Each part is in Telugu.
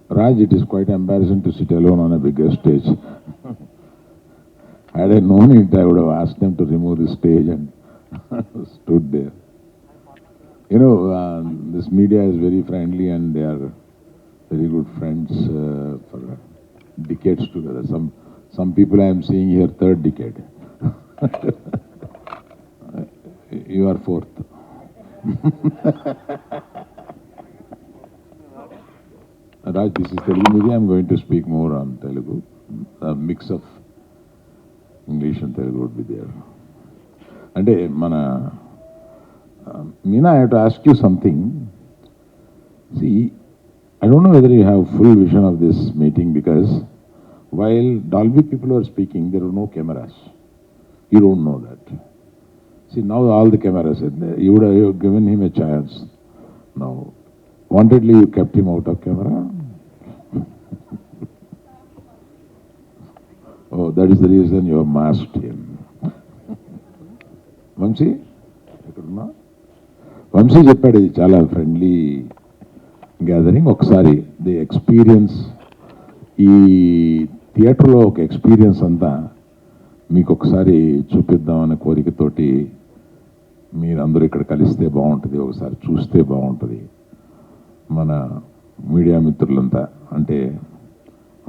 Raj, it is quite embarrassing to sit alone on a bigger stage. Had I known it, I would have asked them to remove the stage and stood there. You know, this media is very friendly and they are very good friends for decades together. Some people I am seeing here third decade. You are fourth. Raj, this is Telugu media. I'm going to speak more on Telugu. A mix of English and Telugu would be there. అంటే మన Meena, I have to ask you something. See, I don't know whether you have full vision of this meeting because while Dolby people were speaking, there were no cameras. You don't know that. See, now all the cameras are there. You would have given him a chance. Now, wantedly you kept him out of camera. Oh, that is the reason you have masked him. Vamsi ఎక్కడున్నా? వంశీ చెప్పాడు ఇది చాలా ఫ్రెండ్లీ గ్యాదరింగ్. ఒకసారి ది ఎక్స్పీరియన్స్, ఈ థియేటర్లో ఒక ఎక్స్పీరియన్స్ అంతా మీకు ఒకసారి చూపిద్దామనే కోరికతోటి మీరందరూ ఇక్కడ కలిస్తే బాగుంటుంది, ఒకసారి చూస్తే బాగుంటుంది. మన మీడియా మిత్రులంతా అంటే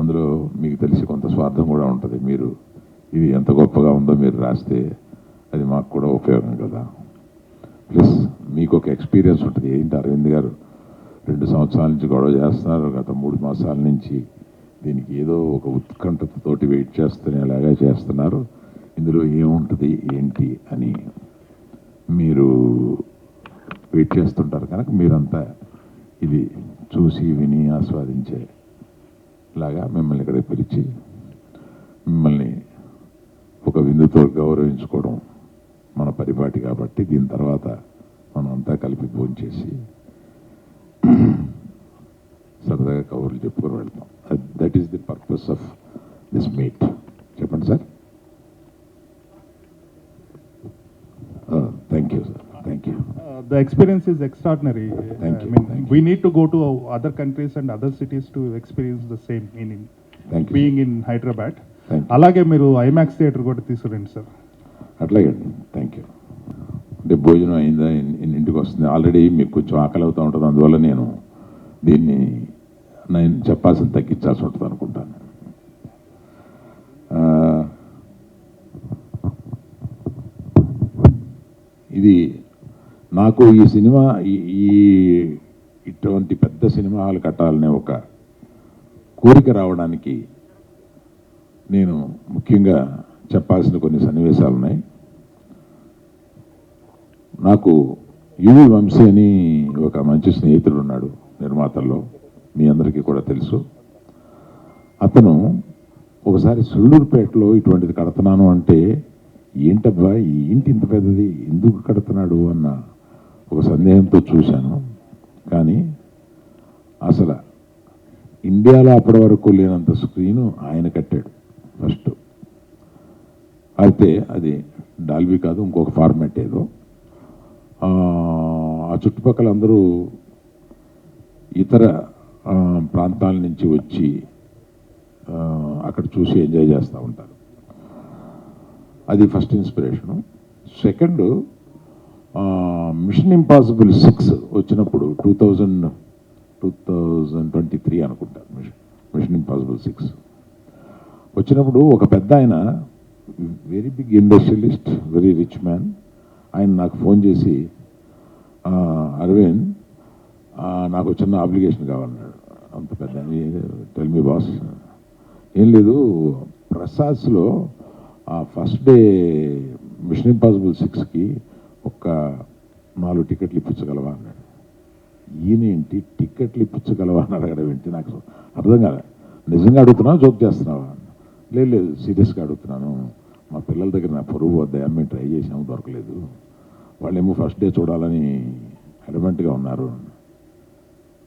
అందులో మీకు తెలిసి కొంత స్వార్థం కూడా ఉంటుంది. మీరు ఇది ఎంత గొప్పగా ఉందో మీరు రాస్తే అది మాకు కూడా ఉపయోగం కదా. ప్లస్ మీకు ఒక ఎక్స్పీరియన్స్ ఉంటుంది. ఏంటి అరవింద్ గారు 2 సంవత్సరాల నుంచి గొడవ చేస్తున్నారు, గత 3 మాసాల నుంచి దీనికి ఏదో ఒక ఉత్కంఠతతోటి వెయిట్ చేస్తునేలాగా చేస్తున్నారు, ఇందులో ఏముంటుంది ఏంటి అని మీరు వెయిట్ చేస్తుంటారు కనుక మీరంతా ఇది చూసి విని ఆస్వాదించేలాగా మిమ్మల్ని ఇక్కడ పిలిచి మిమ్మల్ని ఒక విందుతో గౌరవించుకోవడం మన పరిపాటి కాబట్టి దీని తర్వాత మనం అంతా కలిపి భోంచేసి సరదాగా కబుర్లు చెప్పుకొని వెళ్తాం. That is the purpose of this meet. చెప్పండి sir. Thank you sir. Thank you. The experience is extraordinary. Thank you. I mean, Thank we need to go to other countries and other cities to experience the same meaning. Thank you. Being in Hyderabad. Thank you. అలాగే మీరు ఐమాక్స్ థియేటర్ కూడా తీసుకురండి సార్. అట్లాగే అండి. Thank you. అంటే భోజనం అయిందా, ఇంటికి వస్తుంది. ఆల్రెడీ మీకు కొంచెం ఆకలి అవుతూ ఉంటుంది, అందువల్ల నేను చెప్పాల్సిన తగ్గించాల్సి ఉంటుంది అనుకుంటాను. ఇది నాకు ఈ సినిమా ఇటువంటి పెద్ద సినిమా హాల్ కట్టాలనే ఒక కోరిక రావడానికి నేను ముఖ్యంగా చెప్పాల్సిన కొన్ని సన్నివేశాలు ఉన్నాయి. నాకు యువి వంశీ అని ఒక మంచి స్నేహితుడు ఉన్నాడు నిర్మాతల్లో, మీ అందరికీ కూడా తెలుసు. అతను ఒకసారి సుళ్ళూరుపేటలో ఇటువంటిది కడుతున్నాను అంటే ఏంటబ్బా ఈ ఇంటి ఇంత పెద్దది ఎందుకు కడుతున్నాడు అన్న ఒక సందేహంతో చూశాను. కానీ అసలు ఇండియాలో అప్పటి వరకు లేనంత స్క్రీను ఆయన కట్టాడు ఫస్ట్. అయితే అది డాల్బీ కాదు, ఇంకొక ఫార్మాట్ ఏదో. ఆ చుట్టుపక్కల అందరూ ఇతర ప్రాంతాల నుంచి వచ్చి అక్కడ చూసి ఎంజాయ్ చేస్తూ ఉంటారు. అది first inspiration. Second, mission impossible 6 వచ్చినప్పుడు 2023 అనుకుంటా, మిషన్ ఇంపాసిబుల్ 6 వచ్చినప్పుడు ఒక పెద్ద ఆయన, very big industrialist, very rich man, ఆయన నాకు ఫోన్ చేసి, అరవింద్ నాకు చిన్న అప్లికేషన్ కావాలన్నాడు. అంత పెద్ద, టెల్ మీ బాస్. ఏం లేదు, ప్రసాద్స్లో ఫస్ట్ డే మిషన్ ఇంపాసిబుల్ 6కి ఒక 4 టికెట్లు ఇప్పించగలవా అన్నాడు. ఈయనేంటి టికెట్లు ఇప్పించగలవా అని అడగడం ఏంటి, నాకు అర్థం కాలే. నిజంగా అడుగుతున్నావా, జోక్ చేస్తున్నావా? లేదు సీరియస్గా అడుగుతున్నాను. మా పిల్లల దగ్గర నా పొరుగు వద్దాయా, మేము ట్రై చేసాము, దొరకలేదు. వాళ్ళేమో ఫస్ట్ డే చూడాలని అడమెంట్గా ఉన్నారు.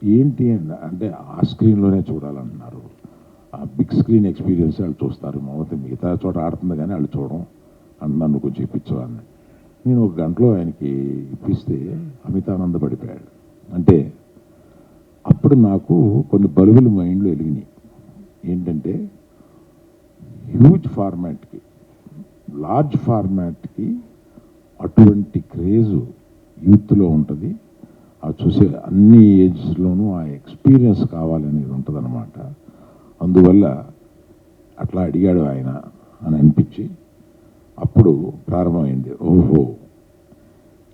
ఏంటి అంటే ఆ స్క్రీన్లోనే చూడాలంటున్నారు. ఆ బిగ్ స్క్రీన్ ఎక్స్పీరియన్స్ వాళ్ళు చూస్తారు, మమత మిగతా చోట ఆడుతుంది కానీ వాళ్ళు చూడడం అని నన్ను కొంచెం ఇప్పించేవాడిని. నేను 1 గంటలో ఆయనకి ఇప్పిస్తే అమితానంద పడిపోయాడు. అంటే అప్పుడు నాకు కొన్ని బలుగులు మైండ్లో వెలిగినాయి. ఏంటంటే హ్యూజ్ ఫార్మాట్కి, లార్జ్ ఫార్మాట్కి అటువంటి క్రేజు యూత్లో ఉంటుంది. ఆ చూసే అన్ని ఏజ్లోనూ ఆ ఎక్స్పీరియన్స్ కావాలనేది ఉంటుందన్నమాట. అందువల్ల అట్లా అడిగాడు ఆయన అని అనిపించి అప్పుడు ప్రారంభమైంది. ఓహో,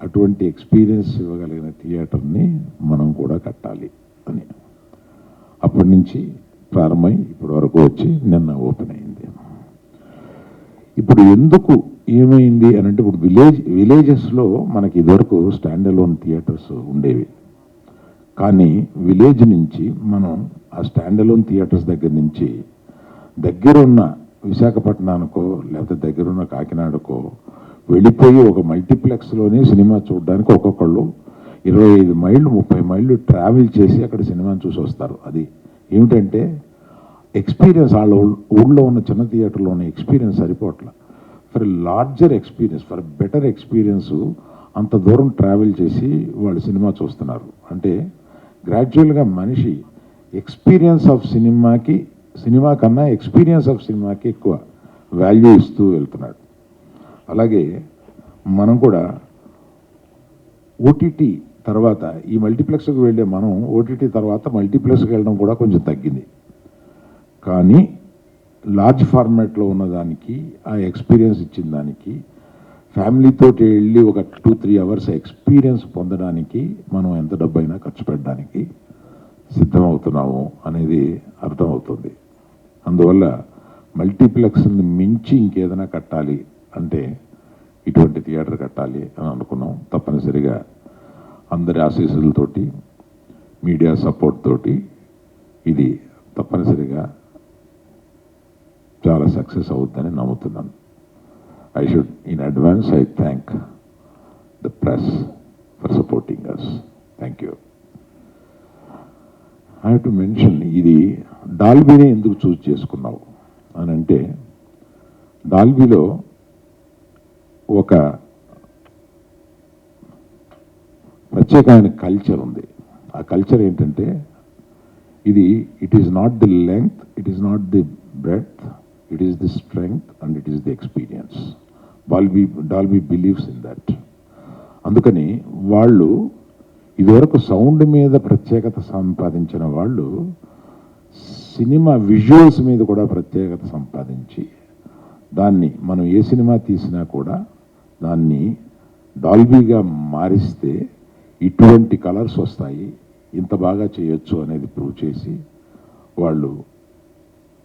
అటువంటి ఎక్స్పీరియన్స్ ఇవ్వగలిగిన థియేటర్ని మనం కూడా కట్టాలి అని. అప్పటి నుంచి ప్రారంభమై ఇప్పటి వరకు వచ్చి నిన్న ఓపెన్ అయింది. ఇప్పుడు ఎందుకు ఏమైంది అని అంటే, ఇప్పుడు విలేజెస్లో మనకి ఇదివరకు స్టాండ్ అలోన్ థియేటర్స్ ఉండేవి. కానీ విలేజ్ నుంచి మనం ఆ స్టాండ్ అలోన్ థియేటర్స్ దగ్గర నుంచి దగ్గరున్న విశాఖపట్నానికో లేకపోతే దగ్గరున్న కాకినాడకో వెళ్ళిపోయి ఒక మల్టీప్లెక్స్లోనే సినిమా చూడడానికి ఒక్కొక్కళ్ళు 25 మైళ్ళు 30 మైళ్ళు ట్రావెల్ చేసి అక్కడ సినిమాని చూసి వస్తారు. అది ఏమిటంటే ఎక్స్పీరియన్స్, వాళ్ళ ఊళ్ళో ఉన్న చిన్న థియేటర్లో ఉన్న ఎక్స్పీరియన్స్ సరిపోవట్ల. For larger experience, for better experience అంత దూరం ట్రావెల్ చేసి వాళ్ళు సినిమా చూస్తున్నారు. అంటే గ్రాడ్యువల్గా మనిషి ఎక్స్పీరియన్స్ ఆఫ్ సినిమా కన్నా ఎక్స్పీరియన్స్ ఆఫ్ సినిమాకి ఎక్కువ వాల్యూ ఇస్తూ వెళ్తున్నాడు. అలాగే మనం కూడా ఓటీటీ తర్వాత ఈ మల్టీప్లెక్స్కి వెళ్ళే మనం ఓటీటీ తర్వాత మల్టీప్లెక్స్కి వెళ్ళడం కూడా కొంచెం తగ్గింది. కానీ లార్జ్ ఫార్మాట్లో ఉన్నదానికి, ఆ ఎక్స్పీరియన్స్ ఇచ్చిన దానికి, ఫ్యామిలీతో వెళ్ళి ఒక 2-3 అవర్స్ ఎక్స్పీరియన్స్ పొందడానికి మనం ఎంత డబ్బైనా ఖర్చు పెట్టడానికి సిద్ధమవుతున్నాము అనేది అర్థమవుతుంది. అందువల్ల మల్టీప్లెక్స్ని మించి ఇంకేదైనా కట్టాలి అంటే ఇటువంటి థియేటర్ కట్టాలి అని అనుకున్నాం. తప్పనిసరిగా అందరి ఆశీస్సులతోటి, మీడియా సపోర్ట్ తోటి ఇది తప్పనిసరిగా చాలా సక్సెస్ అవుతుందని నమ్ముతున్నాను. I should, in advance, I thank the press for supporting us. Thank you. I have to mention, ఇది డాల్బీని ఎందుకు చూస్ చేసుకున్నావు అని అంటే, డాల్బీలో ఒక ప్రత్యేకమైన కల్చర్ ఉంది. ఆ కల్చర్ ఏంటంటే, it is not the length, it is not the breadth, it is the strength and it is the experience. Dolby believes in that. అందుకని వాళ్ళు ఇదివరకు సౌండ్ మీద ప్రత్యేకత సంపాదించిన వాళ్ళు సినిమా విజువల్స్ మీద కూడా ప్రత్యేకత సంపాదించి దాన్ని మనం ఏ సినిమా తీసినా కూడా దాన్ని డాల్బీగా మారిస్తే ఇటువంటి కలర్స్ వస్తాయి, ఇంత బాగా చేయొచ్చు అనేది ప్రూవ్ చేసి వాళ్ళు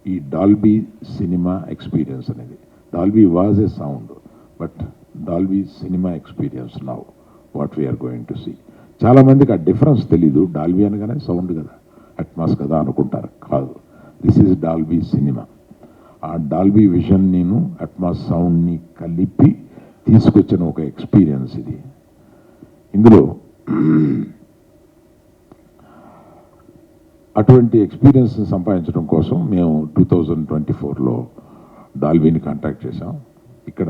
ఈ డాల్బీ సినిమా ఎక్స్పీరియన్స్ అనేది, Dolby was a sound but Dolby cinema experience now what we are going to see. చాలామందికి ఆ డిఫరెన్స్ తెలీదు. డాల్బీ అనగానే సౌండ్ కదా, అట్మాస్ కదా అనుకుంటారు. కాదు, దిస్ ఈజ్ డాల్బీ సినిమా. ఆ డాల్బీ విజన్ నేను అట్మాస్ సౌండ్ని కలిపి తీసుకొచ్చిన ఒక ఎక్స్పీరియన్స్ ఇది. ఇందులో అటువంటి ఎక్స్పీరియన్స్ సంపాదించడం కోసం మేము 2024లో డాల్బీని కాంటాక్ట్ చేశాం. ఇక్కడ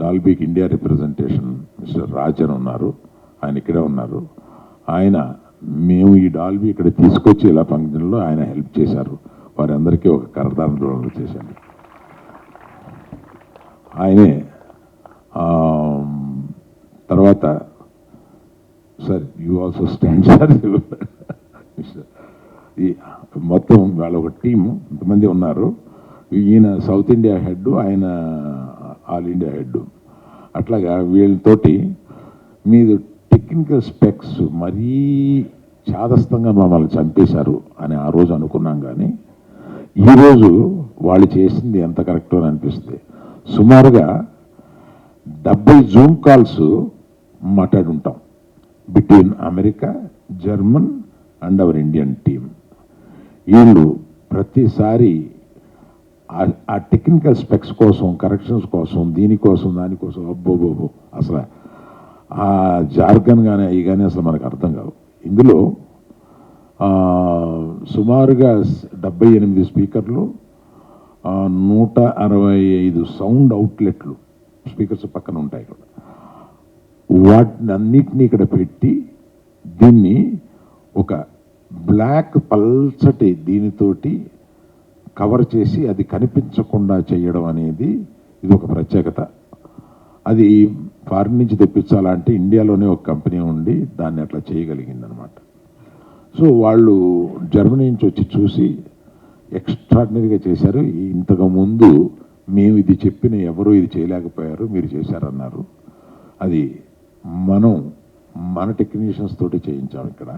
డాల్బీకి ఇండియా రిప్రజెంటేషన్ మిస్టర్ రాజన్ ఉన్నారు, ఆయన ఇక్కడే ఉన్నారు. మేము ఈ డాల్బీ ఇక్కడ తీసుకొచ్చి ఇలా ఫంక్షన్లో ఆయన హెల్ప్ చేశారు. వారందరికీ ఒక కరదానం చేశాను. ఆయనే తర్వాత sir you also stand sir. ఈ మొత్తం వాళ్ళ ఒక టీము ఇంతమంది ఉన్నారు. ఈయన సౌత్ ఇండియా హెడ్, ఆయన ఆల్ ఇండియా హెడ్. అట్లాగా వీళ్ళతోటి మీరు టెక్నికల్ స్పెక్స్ మరీ చాదస్తంగా మమ్మల్ని చంపేశారు అని ఆ రోజు అనుకున్నాం. కానీ ఈరోజు వాళ్ళు చేసింది ఎంత కరెక్టో అని అనిపిస్తుంది. సుమారుగా 70 జూమ్ కాల్స్ మాట్లాడుంటాం between America, German and our Indian team. వీళ్ళు ప్రతిసారి ఆ టెక్నికల్ స్పెక్స్ కోసం, కరెక్షన్స్ కోసం, దీనికోసం దానికోసం అబ్బోబోబో అసలు ఆ జార్గన్ కానీ అవి కానీ అసలు మనకు అర్థం కావు. ఇందులో సుమారుగా 78 స్పీకర్లు, 165 సౌండ్ అవుట్లెట్లు, స్పీకర్స్ పక్కన ఉంటాయి కూడా. వాటిని అన్నిటినీ ఇక్కడ పెట్టి దీన్ని ఒక బ్లాక్ పల్చటి దీనితోటి కవర్ చేసి అది కనిపించకుండా చేయడం అనేది ఇది ఒక ప్రత్యేకత. అది ఫారిన్ నుంచి తెప్పించాలంటే ఇండియాలోనే ఒక కంపెనీ ఉండి దాన్ని అట్లా చేయగలిగిందనమాట. సో వాళ్ళు జర్మనీ నుంచి వచ్చి చూసి ఎక్స్ట్రాడినరీగా చేశారు. ఇంతకు ముందు మేము ఇది చెప్పిన ఎవరు ఇది చేయలేకపోయారు, మీరు చేశారన్నారు. అది మన టెక్నీషియన్స్ తోటి చేయించాం ఇక్కడ.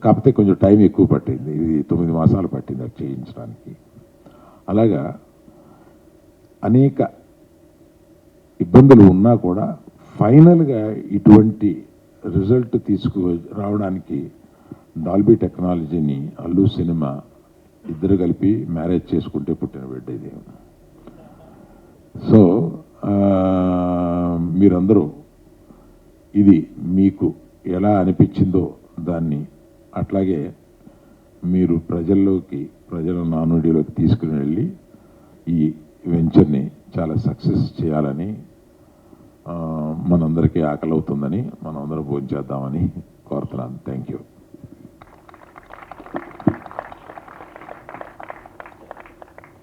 కాకపోతే కొంచెం టైం ఎక్కువ పట్టింది, ఇది 9 మాసాలు పట్టింది అది చేయించడానికి. అలాగా అనేక ఇబ్బందులు ఉన్నా కూడా ఫైనల్గా ఇటువంటి రిజల్ట్ రావడానికి డాల్బీ టెక్నాలజీని అల్లు సినిమా ఇద్దరు కలిపి మ్యారేజ్ చేసుకుంటే పుట్టిన బిడ్డ ఇది. సో మీరందరూ ఇది మీకు ఎలా అనిపించిందో దాన్ని అట్లాగే మీరు ప్రజల నానుడిలోకి తీసుకుని వెళ్ళి ఈ వెంచర్ని చాలా సక్సెస్ చేయాలని, మనందరికీ ఆకలి అవుతుందని మనం అందరం భోజనం చేద్దామని కోరుతున్నాను. Thank you.